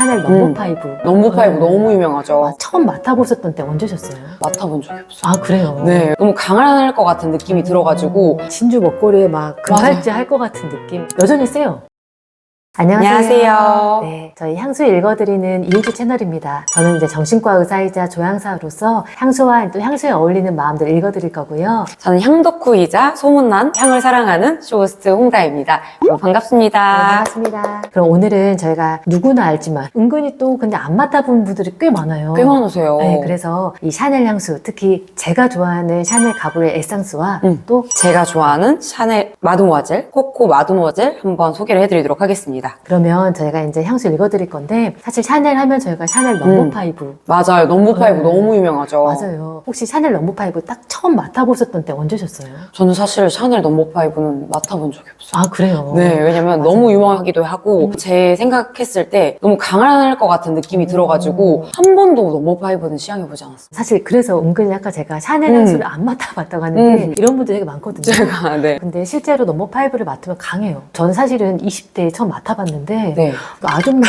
샤넬 넘버5. 넘버5 너무 유명하죠. 처음 맡아보셨던 때 언제셨어요? 맡아본 적이 없어요. 아, 그래요? 네, 너무 강할 것 같은 느낌이 들어가지고. 진주 먹거리에 막 금팔찌 할 것 같은 느낌. 여전히 세요. 안녕하세요. 네, 저희 향수 읽어드리는 이유주 채널입니다. 저는 이제 정신과 의사이자 조향사로서 향수와 또 향수에 어울리는 마음들 읽어드릴 거고요. 저는 향덕후이자 소문난 향을 사랑하는 쇼호스트 홍다입니다. 여러분 반갑습니다. 네, 반갑습니다. 그럼 오늘은 저희가 누구나 알지만 은근히 또 근데 안 맡아본 분들이 꽤 많아요. 꽤 많으세요. 네, 그래서 이 샤넬 향수, 특히 제가 좋아하는 샤넬 가브리엘 에상스와 또 제가 좋아하는 샤넬 마드모아젤, 코코 마드모아젤 한번 소개를 해드리도록 하겠습니다. 그러면 저희가 이제 향수 읽어드릴 건데 사실 샤넬 하면 저희가 샤넬 넘버5 맞아요. 넘버5 네. 너무 유명하죠. 맞아요. 혹시 샤넬 넘버5 딱 처음 맡아보셨던 때 언제셨어요? 저는 사실 샤넬 넘버5는 맡아본 적이 없어요. 아, 그래요? 네, 왜냐면 맞아요. 너무 유명하기도 하고 제 생각했을 때 너무 강할 것 같은 느낌이 들어가지고 한 번도 넘버5는 시향해보지 않았어요. 사실 그래서 은근히 아까 제가 샤넬 향수를 안 맡아봤다고 하는데 이런 분들 되게 많거든요. 제가 네. 근데 실제로 넘버5를 맡으면 강해요. 저는 사실은 20대에 처음 맡아봤는데 네. 아줌마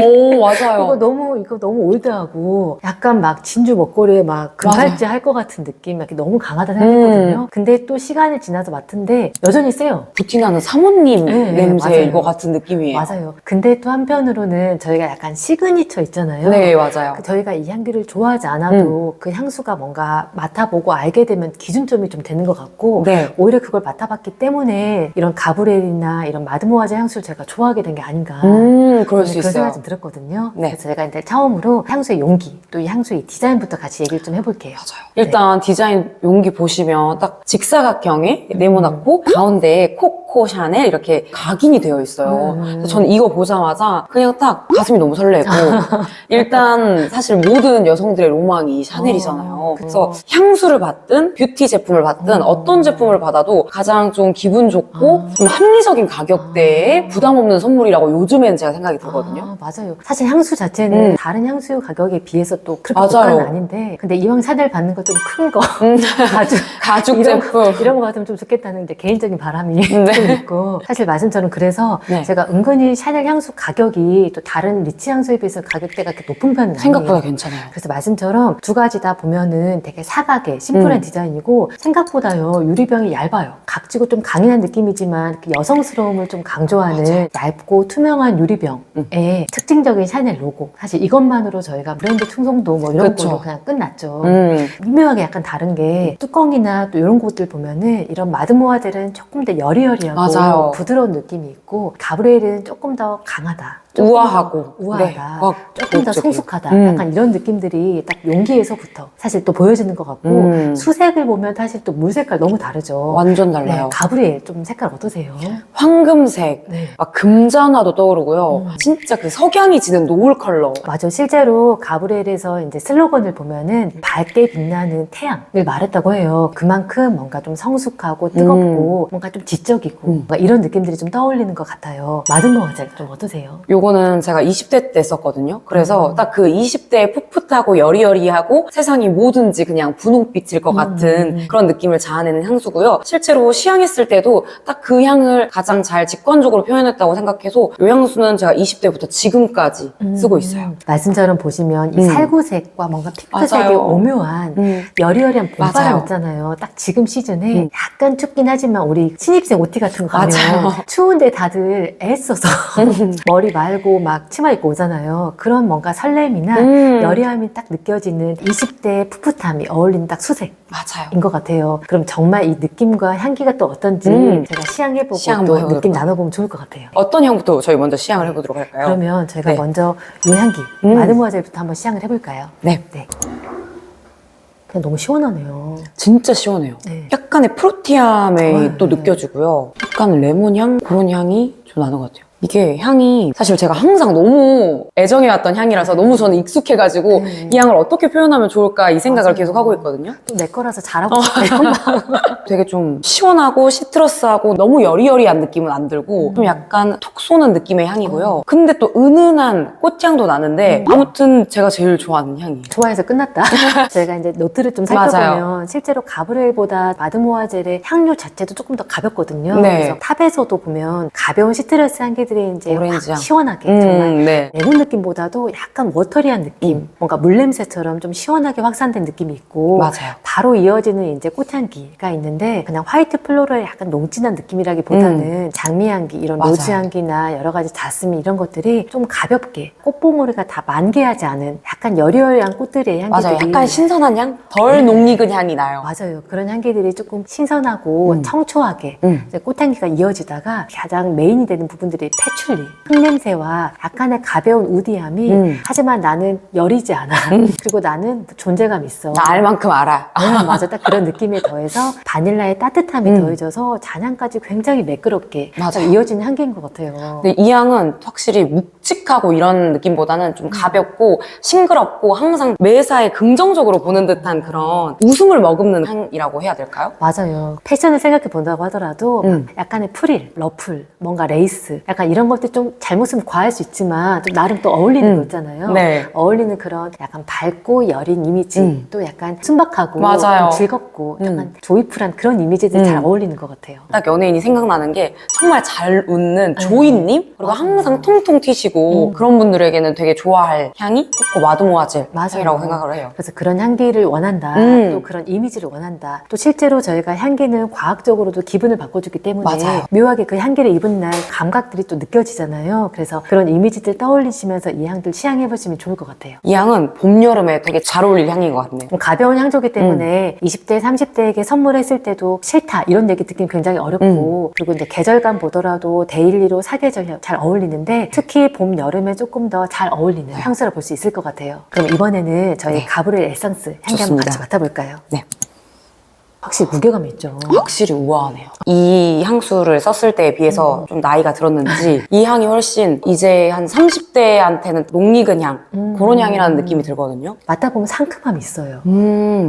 오, 맞아요. 이거 너무 올드하고 약간 막 진주 먹거리에 막 금팔찌 할 것 같은 느낌 이렇게 너무 강하다 생각했거든요. 근데 또 시간이 지나서 맡은데 여전히 세요. 부티나는 사모님 네, 냄새일 맞아요. 것 같은 느낌이에요. 맞아요. 근데 또 한편으로는 저희가 약간 시그니처 있잖아요. 네, 맞아요. 저희가 이 향기를 좋아하지 않아도 그 향수가 뭔가 맡아보고 알게 되면 기준점이 좀 되는 것 같고 네. 오히려 그걸 맡아봤기 때문에 이런 가브리엘이나 이런 마드모아젤 향수를 제가 좋아하게 된 게 아닌가 그럴 수 그런 있어요. 생각이 좀 들었거든요. 네. 그래서 제가 이제 처음으로 향수의 용기 또 이 향수의 디자인부터 같이 얘기를 좀 해볼게요. 맞아요. 일단 디자인 용기 보시면 딱 직사각형에 네모나고 가운데에 코코 샤넬 이렇게 각인이 되어 있어요. 그래서 저는 이거 보자마자 그냥 딱 가슴이 너무 설레고 일단 사실 모든 여성들의 로망이 샤넬이잖아요. 그래서 향수를 받든 뷰티 제품을 받든 어떤 제품을 받아도 가장 좀 기분 좋고 좀 합리적인 가격대에 부담 없는 선물이라고 요즘엔 제가 생각이 들거든요. 아, 맞아요. 사실 향수 자체는 다른 향수 가격에 비해서 또 그렇게 맞아요. 고가는 아닌데 근데 이왕 샤넬 받는 거 좀 큰 거 가죽 이런 제품. 이런 거 받으면 좀 좋겠다는 이제 개인적인 바람이 네. 좀 있고 사실 말씀처럼 그래서 네. 제가 은근히 샤넬 향수 가격이 또 다른 리치 향수에 비해서 가격대가 그렇게 높은 편은 생각보다 아니에요. 괜찮아요. 그래서 말씀처럼 두 가지 다 보면은 되게 사각의 심플한 디자인이고 생각보다요 유리병이 얇아요. 각지고 좀 강인한 느낌이지만 그 여성스러움을 좀 강조하는 얇고 투명한 유리병에 특징적인 샤넬 로고. 사실 이것만으로 저희가 브랜드 충성도 뭐 이런 그쵸. 걸로 그냥 끝났죠. 음. 미묘하게 약간 다른 게 뚜껑이나 또 이런 곳들 보면은 이런 마드모아젤은 조금 더 여리여리하고 맞아요. 부드러운 느낌이 있고 가브리엘은 조금 더 강하다. 조금 우아하고. 더 우아하다. 네. 막 조금 더 고급적이고. 성숙하다. 약간 이런 느낌들이 딱 용기에서부터 사실 또 보여지는 것 같고 수색을 보면 사실 또 물 색깔 너무 다르죠. 완전 네, 달라요. 가브리엘 좀 색깔 어떠세요? 황금색, 네. 막 금잔화도 떠오르고요. 진짜 그 석양이 지는 노을 컬러. 맞아. 실제로 가브리엘에서 이제 슬로건을 보면은 밝게 빛나는 태양을 말했다고 해요. 그만큼 뭔가 좀 성숙하고 뜨겁고 뭔가 좀 지적이고 뭔가 이런 느낌들이 좀 떠올리는 것 같아요. 마드모아젤 좀 어떠세요? 요거는 제가 20대 때 썼거든요. 그래서 딱 그 20대에 풋풋하고 여리여리하고 세상이 뭐든지 그냥 분홍빛일 것 같은 그런 느낌을 자아내는 향수고요. 실제로 시향했을 때도 딱 그 향을 가장 잘 직관적으로 표현했다고 생각해서 이 향수는 제가 20대부터 지금까지 쓰고 있어요. 말씀처럼 보시면 이 살구색과 뭔가 핑크색의 맞아요. 오묘한 여리여리한 봄바람 맞아요. 있잖아요. 딱 지금 시즌에 약간 춥긴 하지만 우리 신입생 OT 같은 거 가면 맞아요. 추운데 다들 애써서 머리 말고 막 치마 입고 오잖아요. 그런 뭔가 설렘이나 여리함이 딱 느껴지는 20대의 풋풋함이 어울리는 딱 수색인 맞아요. 것 같아요. 그럼 정말 이 느낌과 향기가 또 어떤지 제가 시향해보고 시향 또 한번 해보도록 느낌 나눠보면 좋을 것 같아요. 어떤 향부터 저희 먼저 시향을 해보도록 할까요? 그러면 저희가 네. 먼저 이 향기 마드모아젤부터 한번 시향을 해볼까요? 네. 네. 그냥 너무 시원하네요. 진짜 시원해요. 네. 약간의 프루티함이 아, 또 네. 느껴지고요. 약간 레몬향? 그런 향이 좀 나는 것 같아요. 이게 향이 사실 제가 항상 너무 애정해왔던 향이라서 너무 저는 익숙해가지고 이 향을 어떻게 표현하면 좋을까 이 생각을 맞아요. 계속 하고 있거든요. 또 내 거라서 잘하고 싶어요. 되게 좀 시원하고 시트러스하고 너무 여리여리한 느낌은 안 들고 좀 약간 톡 쏘는 느낌의 향이고요. 근데 또 은은한 꽃향도 나는데 아무튼 제가 제일 좋아하는 향이에요. 좋아해서 끝났다. 제가 이제 노트를 좀 맞아요. 살펴보면 실제로 가브리엘보다 마드모아젤의 향료 자체도 조금 더 가볍거든요. 네. 그래서 탑에서도 보면 가벼운 시트러스 향기들이 향들이 이제 오렌지 확 향. 시원하게 정말 네. 레몬 느낌보다도 약간 워터리한 느낌, 뭔가 물냄새처럼 좀 시원하게 확산된 느낌이 있고 맞아요. 바로 이어지는 이제 꽃향기가 있는데 그냥 화이트 플로럴의 약간 농진한 느낌이라기보다는 장미향기, 이런 맞아요. 로즈향기나 여러 가지 자스민 이런 것들이 좀 가볍게 꽃봉오리가 다 만개하지 않은 약간 여리여리한 꽃들의 향기들이 맞아요. 약간 신선한 향? 덜 녹익은 향이 나요. 맞아요. 그런 향기들이 조금 신선하고 청초하게 이제 꽃향기가 이어지다가 가장 메인이 되는 부분들이 패출리, 흙냄새와 약간의 가벼운 우디함이 하지만 나는 여리지 않아. 그리고 나는 존재감 있어. 나 알 만큼 알아. 맞아. 딱 그런 느낌에 더해서 바닐라의 따뜻함이 더해져서 잔향까지 굉장히 매끄럽게 맞아요. 이어지는 향기인 것 같아요. 근데 이 향은 확실히 묵직하고 이런 느낌보다는 좀 가볍고 싱그럽고 항상 매사에 긍정적으로 보는 듯한 그런 웃음을 머금는 향이라고 해야 될까요? 맞아요. 패션을 생각해 본다고 하더라도 약간의 프릴, 러플, 뭔가 레이스, 약간 이런 것들 좀 잘못 쓰면 과할 수 있지만 또 나름 또 어울리는 거 있잖아요. 네. 어울리는 그런 약간 밝고 여린 이미지, 또 약간 순박하고 맞아요. 좀 즐겁고 약간 조이풀한 그런 이미지들이 잘 어울리는 것 같아요. 딱 연예인이 생각나는 게 정말 잘 웃는 조이님? 그리고 항상 통통 튀시고 그런 분들에게는 되게 좋아할 향이 코코 마드모아젤 향이라고 생각을 해요. 그래서 그런 향기를 원한다. 또 그런 이미지를 원한다. 또 실제로 저희가 향기는 과학적으로도 기분을 바꿔주기 때문에 맞아요. 묘하게 그 향기를 입은 날 감각들이 또 느껴지잖아요. 그래서 그런 이미지들 떠올리시면서 이 향들 시향해보시면 좋을 것 같아요. 이 향은 봄, 여름에 되게 잘 어울릴 향인 것 같네요. 좀 가벼운 향조기 때문에 20대, 30대에게 선물했을 때도 싫다 이런 얘기 듣긴 굉장히 어렵고 그리고 이제 계절감 보더라도 데일리로 사계절 잘 어울리는데 특히 봄, 여름에 조금 더 잘 어울리는 향수를 볼 수 있을 것 같아요. 그럼 이번에는 저희 가브리엘 에상스 향기 한번 좋습니다. 같이 맡아볼까요? 네. 확실히 무게감이 있죠. 확실히 우아하네요. 이 향수를 썼을 때에 비해서 좀 나이가 들었는지 이 향이 훨씬 이제 한 30대한테는 녹익은 향 그런 향이라는 느낌이 들거든요. 맡아보면 상큼함이 있어요.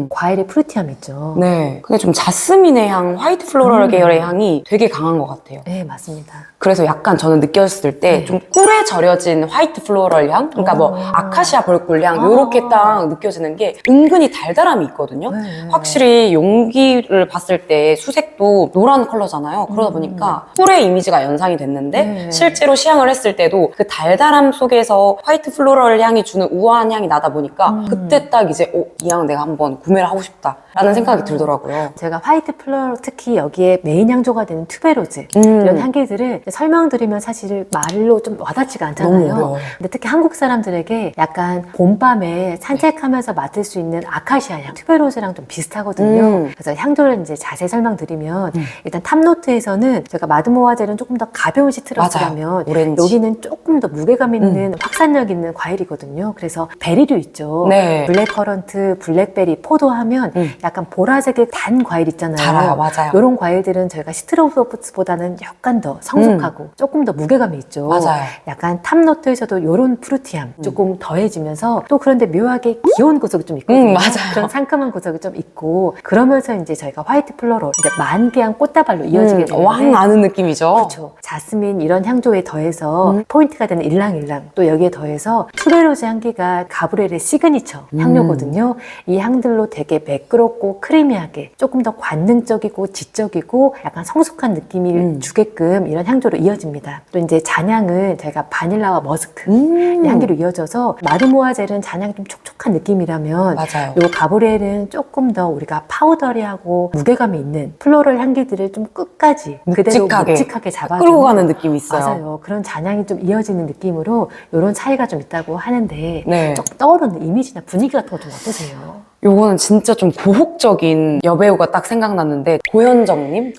과일의 프루티함이 있죠. 네. 근데 좀 자스민의 향, 화이트 플로럴 계열의 향이 되게 강한 것 같아요. 네, 맞습니다. 그래서 약간 저는 느꼈을 때 좀 꿀에 절여진 화이트 플로럴 향? 그러니까 뭐 아카시아 벌꿀 향 요렇게 딱 느껴지는 게 은근히 달달함이 있거든요. 확실히 용기를 봤을 때 수색도 노란 컬러잖아요. 그러다 보니까 꿀의 이미지가 연상이 됐는데 실제로 시향을 했을 때도 그 달달함 속에서 화이트 플로럴 향이 주는 우아한 향이 나다 보니까 그때 딱 이제 이 향 내가 한번 구매를 하고 싶다 라는 생각이 들더라고요. 제가 화이트 플로럴 특히 여기에 메인 향조가 되는 투베로즈 이런 향기들을 설명드리면 사실 말로 좀 와닿지가 너무 않잖아요. 어려워요. 근데 특히 한국 사람들에게 약간 봄밤에 산책하면서 맡을 수 있는 아카시아 향, 투베로즈랑 좀 비슷하거든요. 그래서 향조를 이제 자세히 설명드리면 일단 탑노트에서는 제가 마드모아젤은 조금 더 가벼운 시트러스라면 맞아요. 오렌지. 여기는 조금 더 무게감 있는 확산력 있는 과일이거든요. 그래서 베리류 있죠. 네. 블랙커런트, 블랙베리, 포도 하면 약간 보라색의 단 과일 있잖아요. 잘 알아요. 맞아요. 이런 과일들은 저희가 시트러스보다는 약간 더 성숙하고 조금 더 무게감이 있죠. 맞아요. 약간 탑노트에서도 이런 프루티함 조금 더해지면서 또 그런데 묘하게 귀여운 구석이 좀 있거든요. 맞아요. 그런 상큼한 구석이 좀 있고 그러면서 이제 저희가 화이트 플로럴 이제 만개한 꽃다발로 이어지게 되는데 왕 나는 느낌이죠. 그렇죠. 자스민 이런 향조에 더해서 포인트가 되는 일랑일랑 또 여기에 더해서 투베로즈 향기가 가브리엘의 시그니처 향료거든요. 이 향들로 되게 매끄럽고 크리미하게 조금 더 관능적이고 지적이고 약간 성숙한 느낌을 주게끔 이런 향조로 이어집니다. 또 이제 잔향은 저희가 바닐라와 머스크 이 향기로 이어져서 마드모아젤은 잔향이 좀 촉촉한 느낌이라면 맞아요. 요 가브리엘은 조금 더 우리가 파우더리하고 무게감이 있는 플로럴 향기들을 좀 끝까지 그대로 묵직하게 잡아주는 끌고 가는 느낌이 있어요. 맞아요. 그런 잔향이 좀 이어지는 느낌으로 이런 차이가 좀 있다고 하는데 네. 조금 떠오르는 이미지나 분위기 같은 거 좀 어떠세요? 요거는 진짜 좀 고혹적인 여배우가 딱 생각났는데 고현정님?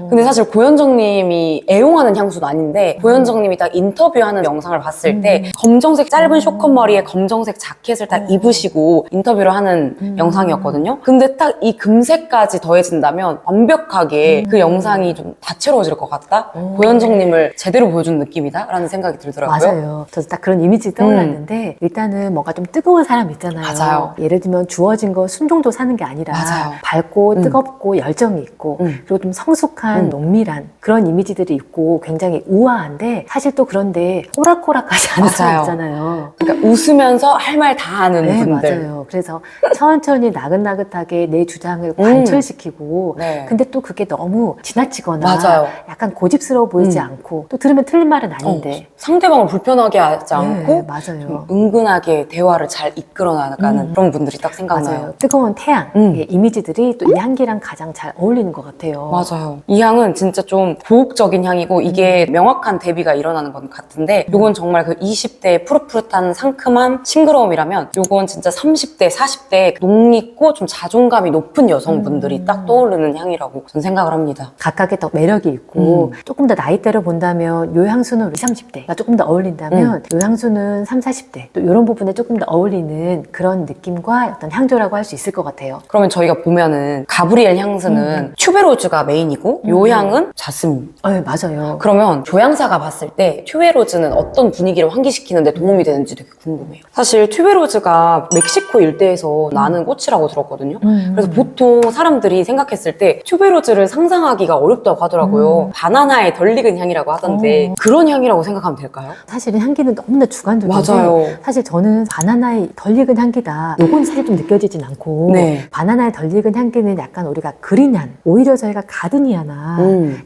근데 사실 고현정님이 애용하는 향수도 아닌데 고현정님이 딱 인터뷰하는 영상을 봤을 때 검정색 짧은 쇼컷 머리에 검정색 자켓을 딱 입으시고 인터뷰를 하는 영상이었거든요. 근데 딱 이 금색까지 더해진다면 완벽하게 그 영상이 좀 다채로워질 것 같다? 고현정님을 제대로 보여준 느낌이다? 라는 생각이 들더라고요. 맞아요. 저도 딱 그런 이미지 떠올랐는데 일단은 뭔가 좀 뜨거운 사람 있잖아요. 맞아요. 예를 들면 주어진 거 순종도 사는 게 아니라 맞아요. 밝고 뜨겁고 열정이 있고 그리고 좀 성숙한 농밀한 그런 이미지들이 있고 굉장히 우아한데 사실 또 그런데 호락호락하지 않은 사람 있잖아요. 그러니까 웃으면서 할 말 다 하는 네, 분들. 맞아요. 그래서 천천히 나긋나긋하게 내 주장을 관철시키고 네. 근데 또 그게 너무 지나치거나 맞아요. 약간 고집스러워 보이지 않고 또 들으면 틀린 말은 아닌데 상대방을 불편하게 하지 않고 네, 맞아요. 은근하게 대화를 잘 이끌어 나가는 그런 분들이 딱 생각나요. 맞아요. 뜨거운 태양 의 이미지들이 또 이 향기랑 가장 잘 어울리는 것 같아요. 맞아요. 이 향은 진짜 좀 고혹적인 향이고 이게 명확한 대비가 일어나는 건 같은데 요건 정말 그 20대의 푸릇푸릇한 상큼한 싱그러움이라면 요건 진짜 30대, 40대 녹있고 좀 자존감이 높은 여성분들이 딱 떠오르는 향이라고 저는 생각을 합니다. 각각의 또 매력이 있고 조금 더 나이대로 본다면 요 향수는 20, 30대가 조금 더 어울린다면 요 향수는 30, 40대 또 이런 부분에 조금 더 어울리는 그런 느낌과 어떤 향조라고 할 수 있을 것 같아요. 그러면 저희가 보면은 가브리엘 향수는 튜베로즈가 메인이고 요 향은 자스민. 네, 맞아요. 그러면 조향사가 봤을 때 튜베로즈는 어떤 분위기를 환기시키는데 도움이 되는지 되게 궁금해요. 사실 튜베로즈가 멕시코 일대에서 나는 꽃이라고 들었거든요. 그래서 보통 사람들이 생각했을 때 튜베로즈를 상상하기가 어렵다고 하더라고요. 바나나에 덜 익은 향이라고 하던데 그런 향이라고 생각하면 될까요? 사실은 향기는 너무나 주관적인데 맞아요. 사실 저는 바나나의 덜 익은 향기다. 요건 사실 좀 느껴지진 않고 네. 바나나의 덜 익은 향기는 약간 우리가 그린한 오히려 저희가 가드니아나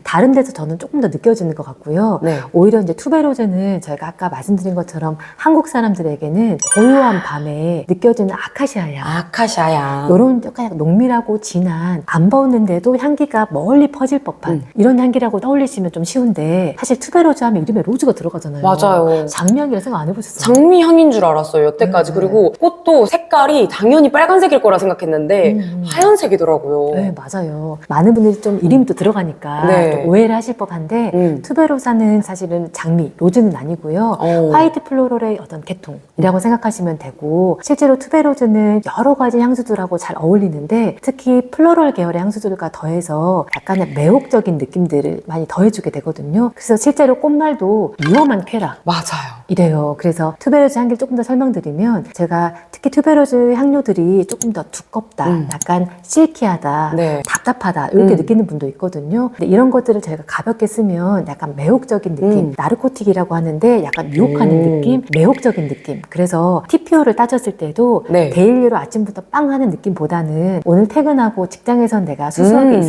다른 데서 저는 조금 더 느껴지는 것 같고요. 네. 오히려 이제 투베로즈는 저희가 아까 말씀드린 것처럼 한국 사람들에게는 고요한 밤에 느껴지는 아카시아 향 아카시아 향. 이런 약간 농밀하고 진한 안 버는데도 향기가 멀리 퍼질 법한 이런 향기라고 떠올리시면 좀 쉬운데 사실 투베로즈 하면 이름에 로즈가 들어가잖아요. 맞아요. 장미향이라 생각 안 해보셨어요? 장미 향인 줄 알았어요, 여태까지. 그리고 꽃도 색깔이 당연히 빨간색일 거라 생각했는데 하얀색이더라고요. 네, 맞아요. 많은 분들이 좀 이름이 또 들어가니까 네. 또 오해를 하실 법한데 투베로사는 사실은 장미, 로즈는 아니고요. 화이트 플로럴의 어떤 계통이라고 생각하시면 되고 실제로 투베로즈는 여러 가지 향수들하고 잘 어울리는데 특히 플로럴 계열의 향수들과 더해서 약간의 매혹적인 느낌들을 많이 더해주게 되거든요. 그래서 실제로 꽃말도 위험한 쾌락 맞아요. 이래요. 그래서 투베로즈 향기를 조금 더 설명드리면 제가 특히 투베로즈 향료들이 조금 더 두껍다, 약간 실키하다, 네. 답답하다 이렇게 느끼는 분도 있거든요. 근데 이런 것들을 저희가 가볍게 쓰면 약간 매혹적인 느낌, 나르코틱이라고 하는데 약간 유혹하는 느낌, 매혹적인 느낌. 그래서 TPO를 따졌을 때도 네. 데일리로 아침부터 빵 하는 느낌보다는 오늘 퇴근하고 직장에선 내가 수수하게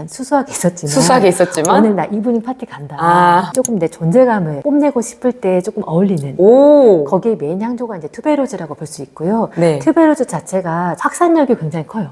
수수하게 있었지만 오늘 나 이브닝 파티 간다. 아. 조금 내 존재감을 뽐내고 싶을 때 조금 어울리는 오. 거기에 메인 향조가 이제 투베로즈라고 볼 수 있고요. 네. 투베로즈 자체가 확산력이 굉장히 커요.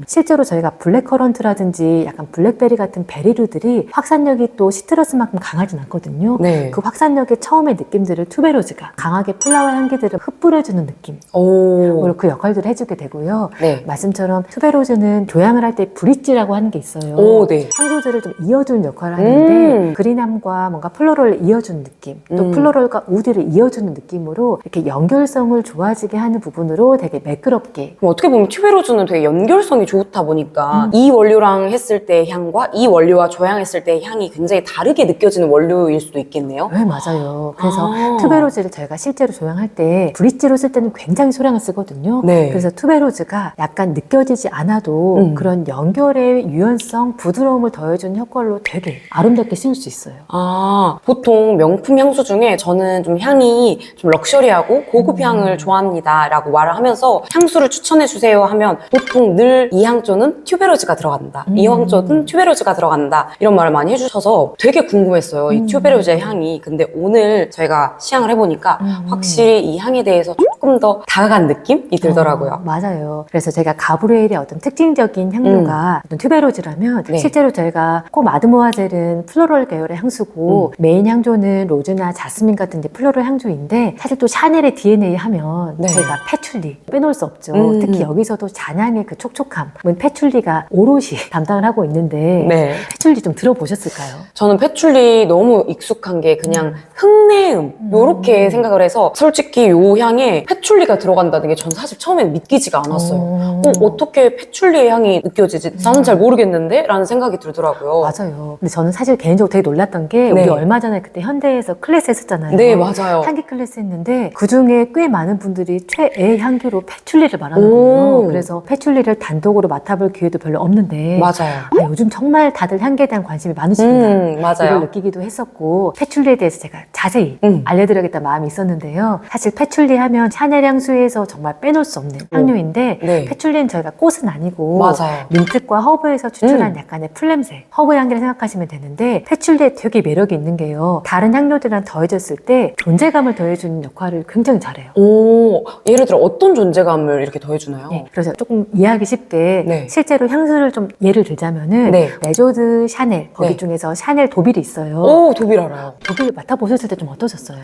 실제로 저희가 블랙커런트라든지 약간 블랙베리 같은 베리류들이 확산력이 또 시트러스만큼 강하진 않거든요. 네. 그 확산력의 처음의 느낌들을 투베로즈가 강하게 플라워 향기들을 흩뿌려주는 느낌. 오. 그 역할들을 해주게 되고요. 네. 말씀처럼 투베로즈는 교양을 할 때 브릿지라고 하는 게 있어요. 오, 네. 향수들을 좀 이어주는 역할을 하는데 그린함과 뭔가 플로럴을 이어주는 느낌 또 플로럴과 우디를 이어주는 느낌으로 이렇게 연결성을 좋아지게 하는 부분으로 되게 매끄럽게 그럼 어떻게 보면 튜베로즈는 되게 연결성이 좋다 보니까 이 원료랑 했을 때 향과 이 원료와 조향했을 때 향이 굉장히 다르게 느껴지는 원료일 수도 있겠네요. 네, 맞아요. 그래서 아. 투베로즈를 저희가 실제로 조향할 때 브릿지로 쓸 때는 굉장히 소량을 쓰거든요. 네. 그래서 투베로즈가 약간 느껴지지 않아도 그런 연결의 유연성, 부드러움을 더해주는 효과로 되게 아름답게 쓰일 수 있어요. 아, 보통 명품 향수 중에 저는 좀 향이 좀 럭셔리하고 고급 향을 좋아합니다 라고 말을 하면서 향수를 추천해주세요 하면 보통 늘 이 향조는 튜베로즈가 들어간다. 이 향조는 튜베로즈가 들어간다. 이런 말을 많이 해주셔서 되게 궁금했어요. 이 튜베로즈의 향이. 근데 오늘 저희가 시향을 해보니까 확실히 이 향에 대해서 조금 더 다가간 느낌이 들더라고요. 맞아요. 그래서 제가 가브리엘의 어떤 특징적인 향료가 어떤 튜베로즈라면 네. 실제로 저희가 코 마드모아젤은 플로럴 계열의 향수고 메인 향조는 로즈나 자스민 같은 이제 플로럴 향조인데 사실 또 샤넬의 DNA 하면 네. 저희가 패출리 빼놓을 수 없죠. 특히 여기서도 잔향의 그 촉촉함, 패출리가 오롯이 담당을 하고 있는데 네. 패출리 좀 들어보셨을까요? 저는 패출리 너무 익숙한 게 그냥 흙내음 요렇게 생각을 해서 솔직히 요 향에 패출리가 들어간다는 게 전 사실 처음엔 믿기지가 않았어요. 어. 어떻게 패출리의 향이 느껴지지? 나는 잘 모르겠는데? 라는 생각이 들더라고요. 맞아요. 근데 저는 사실 개인적으로 되게 놀랐던 게 네. 우리 얼마 전에 그때 현대에서 클래스 했었잖아요. 네, 맞아요. 향기 클래스 했는데 그중에 꽤 많은 분들이 최애 향기로 패출리를 말하는 오. 거예요. 그래서 패출리를 단독으로 맡아볼 기회도 별로 없는데 맞아요. 아, 요즘 정말 다들 향기에 대한 관심이 많으십니다. 이걸 맞아요. 느끼기도 했었고 패출리에 대해서 제가 자세히 알려드려야겠다는 마음이 있었는데요. 사실 패출리 하면 샤넬 향수에서 정말 빼놓을 수 없는 향료인데 네. 패출리는 저희가 꽃은 아니고 맞아요. 민트과 허브에서 추출한 약간의 풀냄새, 허브 향기를 생각하시면 되는데 패출리에 되게 매력이 있는 게요. 다른 향료들이랑 더해졌을 때 존재감을 더해주는 역할을 굉장히 잘해요. 오, 예를 들어 어떤 존재감을 이렇게 더해주나요? 네, 그래서 조금 이해하기 쉽게 네. 실제로 향수를 좀 예를 들자면은 네. 메조드 샤넬 거기 네. 중에서 샤넬 도빌이 있어요. 오, 도빌 알아요. 도빌 맡아보셨을 때 좀 어떠셨어요?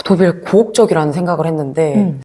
도빌 고혹적이라는 생각을 했는데